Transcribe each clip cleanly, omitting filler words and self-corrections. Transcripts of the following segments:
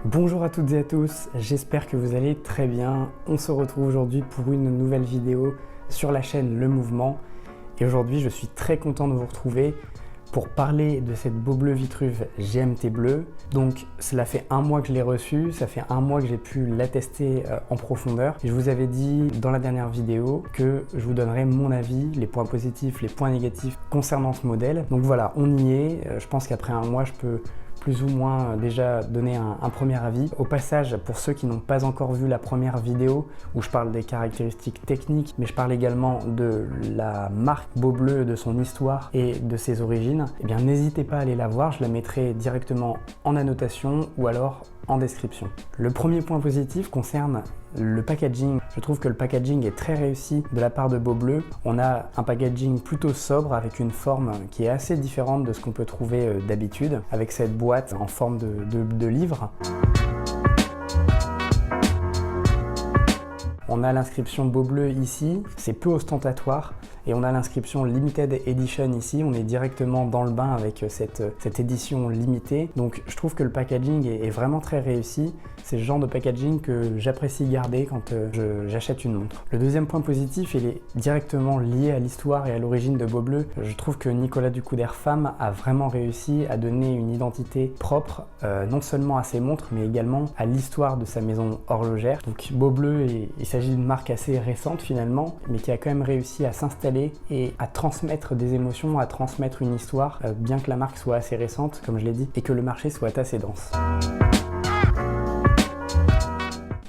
Bonjour à toutes et à tous, j'espère que vous allez très bien. On se retrouve aujourd'hui pour une nouvelle vidéo sur la chaîne Le Mouvement. Et aujourd'hui, je suis très content de vous retrouver pour parler de cette Beaubleu Vitruve GMT Bleu. Donc cela fait un mois que je l'ai reçu, ça fait un mois que j'ai pu la tester en profondeur. Et je vous avais dit dans la dernière vidéo que je vous donnerais mon avis, les points positifs, les points négatifs concernant ce modèle. Donc voilà, on y est. Je pense qu'après un mois, je peux plus ou moins déjà donner un premier avis. Au passage, pour ceux qui n'ont pas encore vu la première vidéo où je parle des caractéristiques techniques, mais je parle également de la marque Beaubleu, de son histoire et de ses origines, eh bien n'hésitez pas à aller la voir, je la mettrai directement en annotation ou alors en description. Le premier point positif concerne le packaging. Je trouve que le packaging est très réussi de la part de Beaubleu. On a un packaging plutôt sobre avec une forme qui est assez différente de ce qu'on peut trouver d'habitude, avec cette boîte en forme de livre. On a l'inscription Beaubleu ici, c'est peu ostentatoire, et on a l'inscription Limited Edition ici, on est directement dans le bain avec cette édition limitée. Donc je trouve que le packaging est vraiment très réussi, c'est le genre de packaging que j'apprécie garder quand j'achète une montre. Le deuxième point positif, il est directement lié à l'histoire et à l'origine de Beaubleu. Je trouve que Nicolas Ducoudert-Femme a vraiment réussi à donner une identité propre, non seulement à ses montres, mais également à l'histoire de sa maison horlogère. Donc Beaubleu, il s'agit d'une marque assez récente finalement, mais qui a quand même réussi à s'installer et à transmettre des émotions, à transmettre une histoire, bien que la marque soit assez récente, comme je l'ai dit, et que le marché soit assez dense.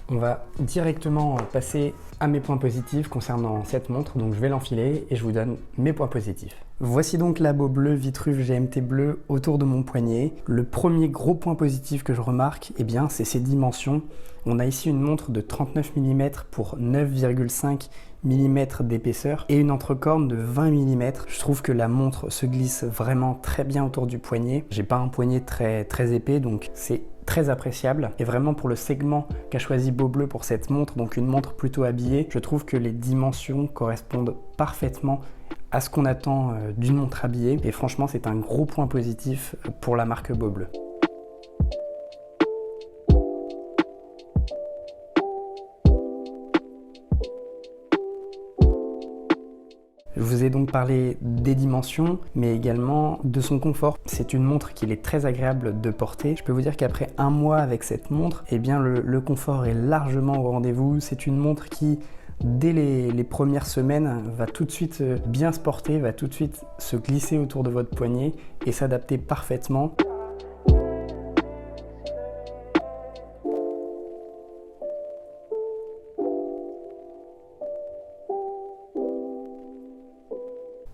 On va directement passer à mes points positifs concernant cette montre, donc je vais l'enfiler et je vous donne mes points positifs. Voici donc la Beaubleu Vitruve GMT Bleu autour de mon poignet. Le premier gros point positif que je remarque, eh bien, c'est ses dimensions. On a ici une montre de 39 mm pour 9,5 mm d'épaisseur et une entrecorne de 20 mm. Je trouve que la montre se glisse vraiment très bien autour du poignet. J'ai pas un poignet très épais, donc c'est très appréciable. Et vraiment pour le segment qu'a choisi Beaubleu pour cette montre, donc une montre plutôt habillée, je trouve que les dimensions correspondent parfaitement à ce qu'on attend d'une montre habillée. Et franchement, c'est un gros point positif pour la marque Beaubleu. Je vous ai donc parlé des dimensions, mais également de son confort. C'est une montre qu'il est très agréable de porter. Je peux vous dire qu'après un mois avec cette montre, eh bien le confort est largement au rendez-vous. C'est une montre qui, dès les premières semaines, va tout de suite bien se porter, va tout de suite se glisser autour de votre poignet et s'adapter parfaitement.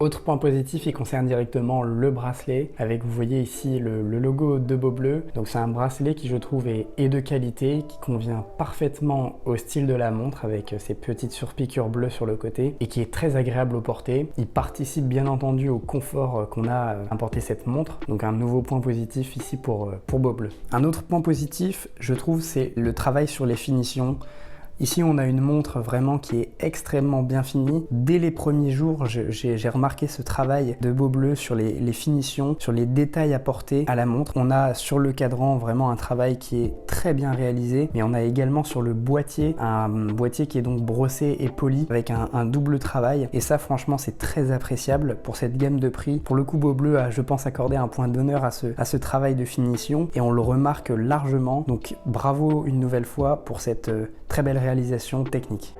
Autre point positif, il concerne directement le bracelet, avec, vous voyez ici le logo de Beaubleu. Donc c'est un bracelet qui, je trouve, est de qualité, qui convient parfaitement au style de la montre, avec ces petites surpiqûres bleues sur le côté, et qui est très agréable au porter. Il participe bien entendu au confort qu'on a à porter cette montre, donc un nouveau point positif ici pour Beaubleu. Un autre point positif, je trouve, c'est le travail sur les finitions. Ici, on a une montre vraiment qui est extrêmement bien finie. Dès les premiers jours, j'ai remarqué ce travail de Beaubleu sur les finitions, sur les détails apportés à la montre. On a sur le cadran vraiment un travail qui est très bien réalisé, mais on a également sur le boîtier, un boîtier qui est donc brossé et poli avec un double travail. Et ça, franchement, c'est très appréciable pour cette gamme de prix. Pour le coup, Beaubleu a, je pense, accordé un point d'honneur à ce travail de finition et on le remarque largement. Donc, bravo une nouvelle fois pour cette très belle réalisation technique.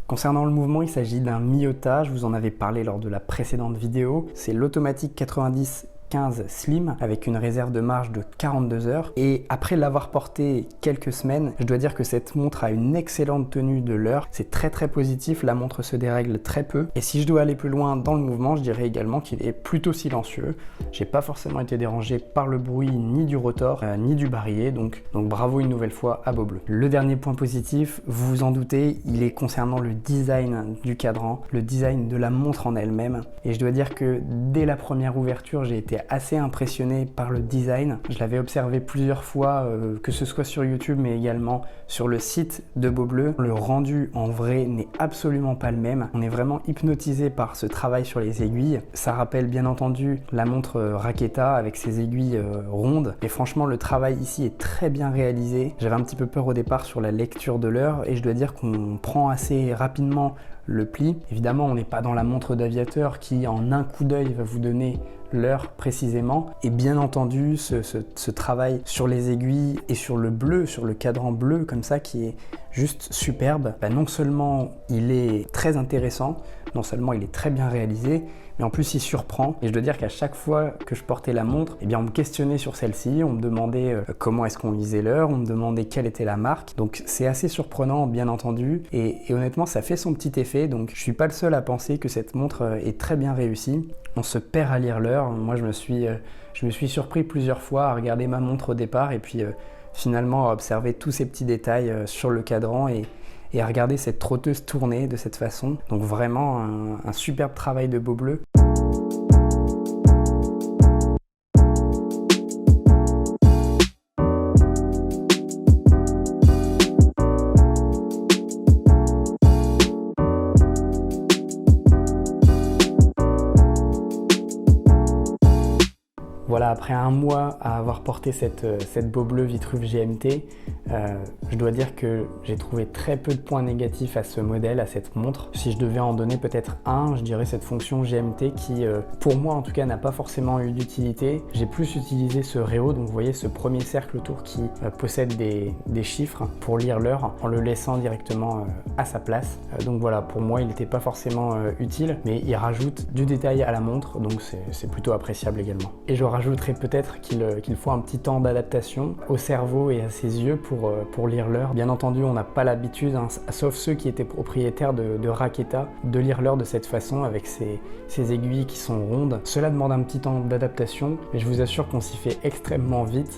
Concernant le mouvement, il s'agit d'un Miyota, je vous en avais parlé lors de la précédente vidéo. C'est l'automatique 90 15 Slim avec une réserve de marche de 42 heures. Et après l'avoir porté quelques semaines, je dois dire que cette montre a une excellente tenue de l'heure. C'est très positif, la montre se dérègle très peu. Et si je dois aller plus loin dans le mouvement, je dirais également qu'il est plutôt silencieux. J'ai pas forcément été dérangé par le bruit ni du rotor, ni du barillet. Donc bravo une nouvelle fois à Beaubleu. Le dernier point positif, vous vous en doutez, il est concernant le design du cadran, le design de la montre en elle-même. Et je dois dire que dès la première ouverture, j'ai été j'étais assez impressionné par le design. Je l'avais observé plusieurs fois, que ce soit sur YouTube mais également sur le site de Beaubleu. Le rendu en vrai n'est absolument pas le même. On est vraiment hypnotisé par ce travail sur les aiguilles. Ça rappelle bien entendu la montre Raketa avec ses aiguilles rondes. Et franchement, le travail ici est très bien réalisé. J'avais un petit peu peur au départ sur la lecture de l'heure et je dois dire qu'on prend assez rapidement le pli. Évidemment, on n'est pas dans la montre d'aviateur qui en un coup d'œil va vous donner l'heure précisément. Et bien entendu, ce travail sur les aiguilles et sur le bleu, sur le cadran bleu comme ça qui est juste superbe, non seulement il est très intéressant, non seulement il est très bien réalisé, mais en plus il surprend. Et je dois dire qu'à chaque fois que je portais la montre, eh bien on me questionnait sur celle-ci, on me demandait comment est-ce qu'on lisait l'heure, on me demandait quelle était la marque. Donc c'est assez surprenant bien entendu et honnêtement ça fait son petit effet. Donc je suis pas le seul à penser que cette montre est très bien réussie. On se perd à lire l'heure. Moi je me suis surpris plusieurs fois à regarder ma montre au départ et puis finalement à observer tous ces petits détails sur le cadran et à regarder cette trotteuse tourner de cette façon. Donc vraiment un superbe travail de Beaubleu. Voilà, après un mois à avoir porté cette Beaubleu Vitruve GMT, je dois dire que j'ai trouvé très peu de points négatifs à ce modèle, à cette montre. Si je devais en donner peut-être un, je dirais cette fonction GMT qui, pour moi en tout cas, n'a pas forcément eu d'utilité. J'ai plus utilisé ce Réo, donc vous voyez ce premier cercle autour qui possède des chiffres pour lire l'heure en le laissant directement à sa place. Donc voilà, pour moi il n'était pas forcément utile, mais il rajoute du détail à la montre, donc c'est plutôt appréciable également. Et je rajouterais peut-être qu'il faut un petit temps d'adaptation au cerveau et à ses yeux pour lire l'heure. Bien entendu, on n'a pas l'habitude, sauf ceux qui étaient propriétaires de Raketa, de lire l'heure de cette façon avec ces aiguilles qui sont rondes. Cela demande un petit temps d'adaptation, mais je vous assure qu'on s'y fait extrêmement vite.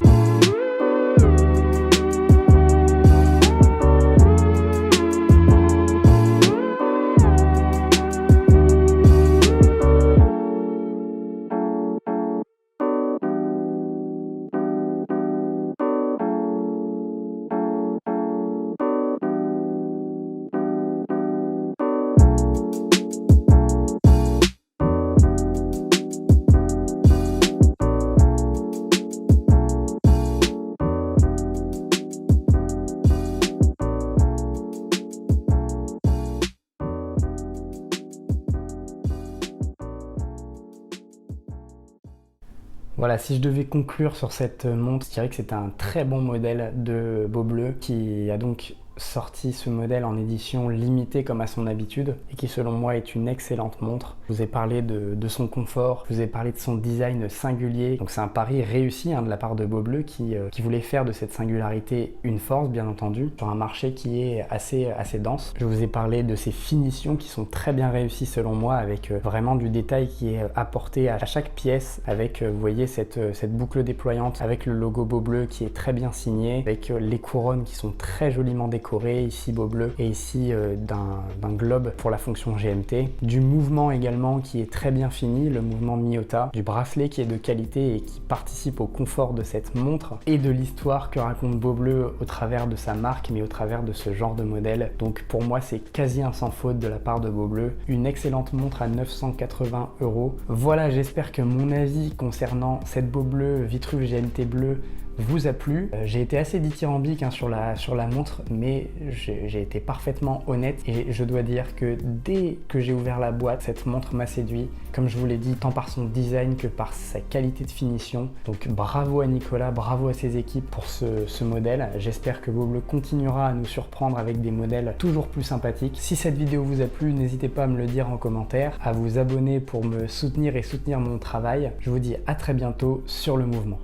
Voilà, si je devais conclure sur cette montre, je dirais que c'est un très bon modèle de Beaubleu qui a donc sorti ce modèle en édition limitée comme à son habitude et qui selon moi est une excellente montre. Je vous ai parlé de son confort, je vous ai parlé de son design singulier, donc c'est un pari réussi de la part de Beaubleu qui voulait faire de cette singularité une force bien entendu sur un marché qui est assez dense. Je vous ai parlé de ses finitions qui sont très bien réussies selon moi avec vraiment du détail qui est apporté à chaque pièce avec vous voyez cette boucle déployante avec le logo Beaubleu qui est très bien signé, avec les couronnes qui sont très joliment décorées, ici Beaubleu et ici d'un globe pour la fonction GMT, du mouvement également qui est très bien fini, le mouvement Miyota, du bracelet qui est de qualité et qui participe au confort de cette montre et de l'histoire que raconte Beaubleu au travers de sa marque mais au travers de ce genre de modèle. Donc pour moi c'est quasi un sans faute de la part de Beaubleu, une excellente montre à 980 €. Voilà, j'espère que mon avis concernant cette Beaubleu Vitruve GMT bleue vous a plu. J'ai été assez dithyrambique sur la montre, mais j'ai été parfaitement honnête et je dois dire que dès que j'ai ouvert la boîte, cette montre m'a séduit, comme je vous l'ai dit, tant par son design que par sa qualité de finition. Donc bravo à Nicolas, bravo à ses équipes pour ce modèle. J'espère que Beaubleu continuera à nous surprendre avec des modèles toujours plus sympathiques. Si cette vidéo vous a plu, n'hésitez pas à me le dire en commentaire, à vous abonner pour me soutenir et soutenir mon travail. Je vous dis à très bientôt sur Le Mouvement.